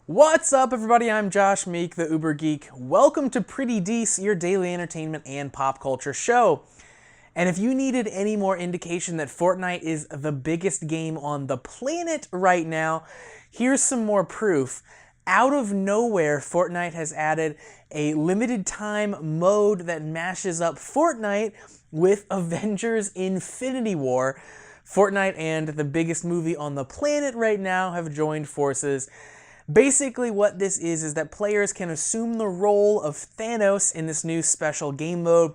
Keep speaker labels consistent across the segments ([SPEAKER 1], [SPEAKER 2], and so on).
[SPEAKER 1] What's up, everybody? I'm Josh Meek, the Uber Geek. Welcome to Pretty Dece, your daily entertainment and pop culture show. And if you needed any more indication that Fortnite is the biggest game on the planet right now, here's some more proof. Out of nowhere, Fortnite has added a limited time mode that mashes up Fortnite with Avengers Infinity War. Fortnite and the biggest movie on the planet right now have joined forces. Basically what this is that players can assume the role of Thanos in this new special game mode.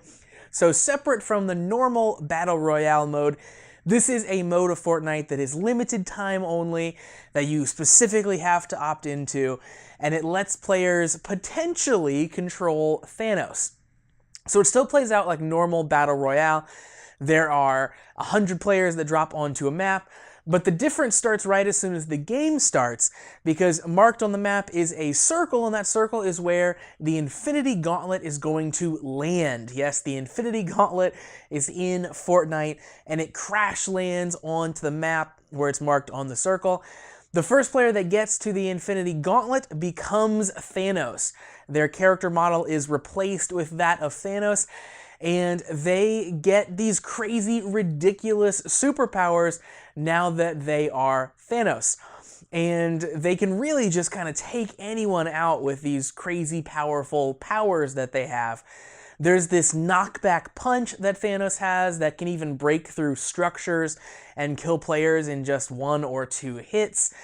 [SPEAKER 1] So separate from the normal Battle Royale mode, this is a mode of Fortnite that is limited time only, that you specifically have to opt into, and it lets players potentially control Thanos. So it still plays out like normal Battle Royale. There are 100 players that drop onto a map, but the difference starts right as soon as the game starts, because marked on the map is a circle, and that circle is where the Infinity Gauntlet is going to land. Yes, the Infinity Gauntlet is in Fortnite, and it crash lands onto the map where it's marked on the circle. The first player that gets to the Infinity Gauntlet becomes Thanos. Their character model is replaced with that of Thanos, and they get these crazy, ridiculous superpowers now that they are Thanos. And they can really just kind of take anyone out with these crazy, powerful powers that they have. There's this knockback punch that Thanos has that can even break through structures and kill players in just 1 or 2 hits.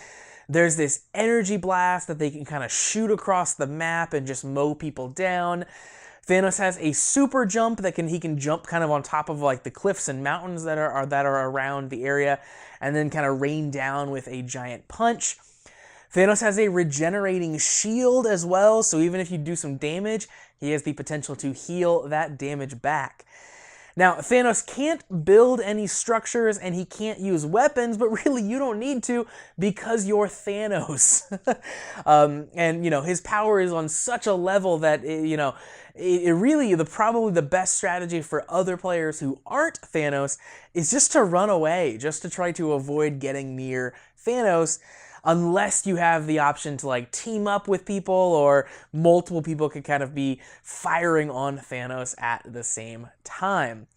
[SPEAKER 1] There's this energy blast that they can kind of shoot across the map and just mow people down. Thanos has a super jump that he can jump kind of on top of like the cliffs and mountains that are around the area, and then kind of rain down with a giant punch. Thanos has a regenerating shield as well, so even if you do some damage, he has the potential to heal that damage back. Now, Thanos can't build any structures and he can't use weapons, but really you don't need to because you're Thanos. And, his power is on such a level that, it really, probably the best strategy for other players who aren't Thanos is just to run away, just to try to avoid getting near Thanos, unless you have the option to like team up with people, or multiple people could kind of be firing on Thanos at the same time.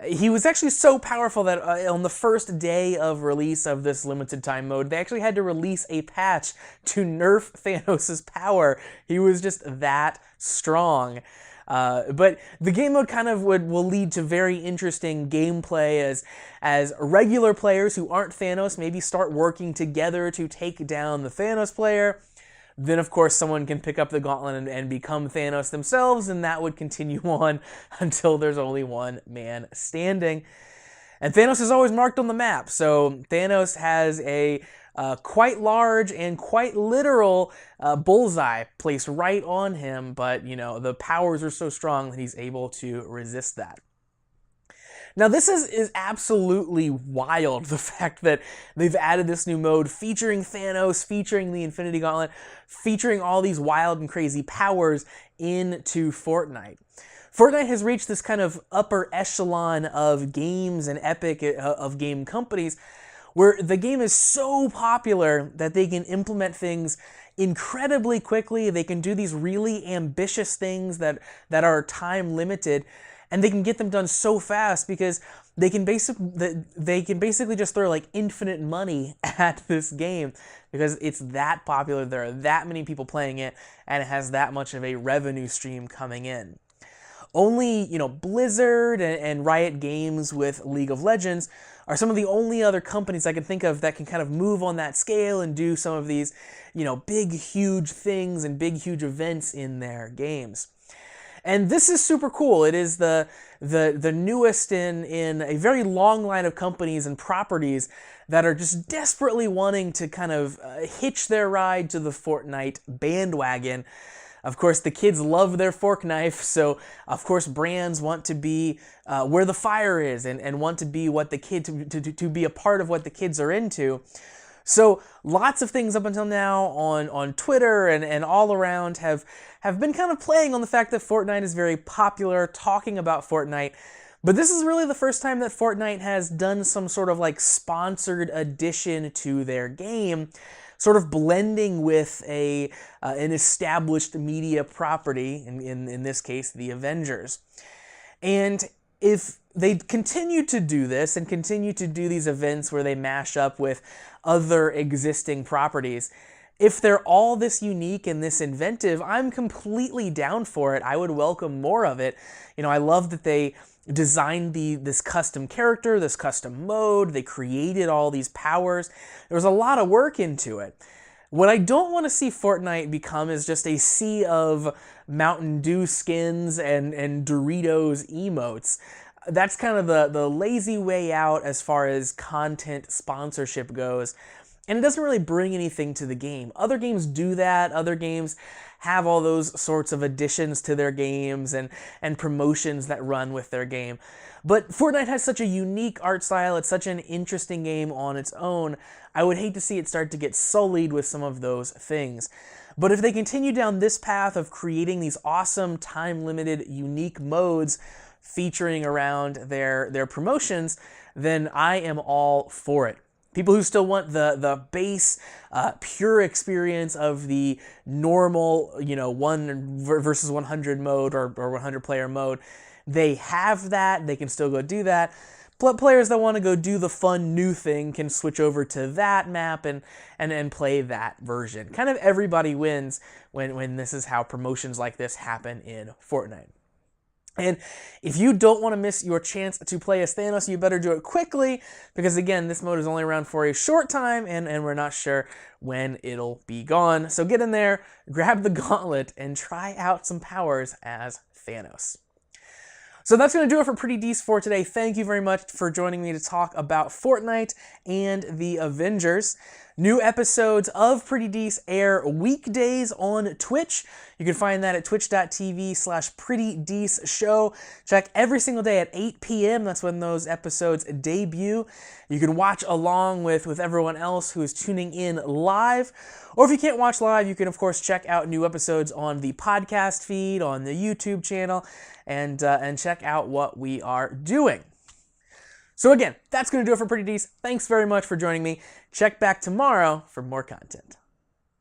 [SPEAKER 1] He was actually so powerful that on the first day of release of this limited time mode, they actually had to release a patch to nerf Thanos' power. He was just that strong. But the game mode kind of will lead to very interesting gameplay as regular players who aren't Thanos maybe start working together to take down the Thanos player. Then, of course, someone can pick up the gauntlet and become Thanos themselves, and that would continue on until there's only one man standing. And Thanos is always marked on the map, so Thanos has a quite large and quite literal bullseye placed right on him, but, the powers are so strong that he's able to resist that. Now, this is absolutely wild, the fact that they've added this new mode featuring Thanos, featuring the Infinity Gauntlet, featuring all these wild and crazy powers into Fortnite. Fortnite has reached this kind of upper echelon of games and epic of game companies where the game is so popular that they can implement things incredibly quickly. They can do these really ambitious things that are time limited, and they can get them done so fast because they can basically just throw like infinite money at this game because it's that popular. There are that many people playing it, and it has that much of a revenue stream coming in. Only, Blizzard and Riot Games with League of Legends are some of the only other companies I can think of that can kind of move on that scale and do some of these, big, huge things and big, huge events in their games. And this is super cool. It is the newest in a very long line of companies and properties that are just desperately wanting to kind of hitch their ride to the Fortnite bandwagon. Of course, the kids love their fork knife, so of course brands want to be where the fire is and want to be what the kid to be a part of what the kids are into. So lots of things up until now on Twitter and all around have been kind of playing on the fact that Fortnite is very popular, talking about Fortnite. But this is really the first time that Fortnite has done some sort of like sponsored addition to their game. sort of blending with an established media property, in this case, the Avengers. And if they continue to do this and continue to do these events where they mash up with other existing properties, if they're all this unique and this inventive, I'm completely down for it. I would welcome more of it. I love that they designed this custom character, this custom mode. They created all these powers. There was a lot of work into it. What I don't want to see Fortnite become is just a sea of Mountain Dew skins and Doritos emotes. That's kind of the lazy way out as far as content sponsorship goes. And it doesn't really bring anything to the game. Other games do that. Other games have all those sorts of additions to their games and promotions that run with their game. But Fortnite has such a unique art style. It's such an interesting game on its own. I would hate to see it start to get sullied with some of those things. But if they continue down this path of creating these awesome, time-limited, unique modes featuring around their promotions, then I am all for it. People who still want the base, pure experience of the normal, 1 versus 100 mode or 100 player mode, they have that. They can still go do that. Players that want to go do the fun new thing can switch over to that map and play that version. Kind of everybody wins when this is how promotions like this happen in Fortnite. And if you don't want to miss your chance to play as Thanos, you better do it quickly, because again, this mode is only around for a short time, and we're not sure when it'll be gone. So get in there, grab the gauntlet, and try out some powers as Thanos. So that's going to do it for Pretty Dece for today. Thank you very much for joining me to talk about Fortnite and the Avengers. New episodes of Pretty Dece air weekdays on Twitch. You can find that at twitch.tv/PrettyDeceShow. Check every single day at 8 p.m. That's when those episodes debut. You can watch along with everyone else who is tuning in live. Or if you can't watch live, you can, of course, check out new episodes on the podcast feed, on the YouTube channel, and check out what we are doing. So again, that's going to do it for Pretty Dece. Thanks very much for joining me. Check back tomorrow for more content.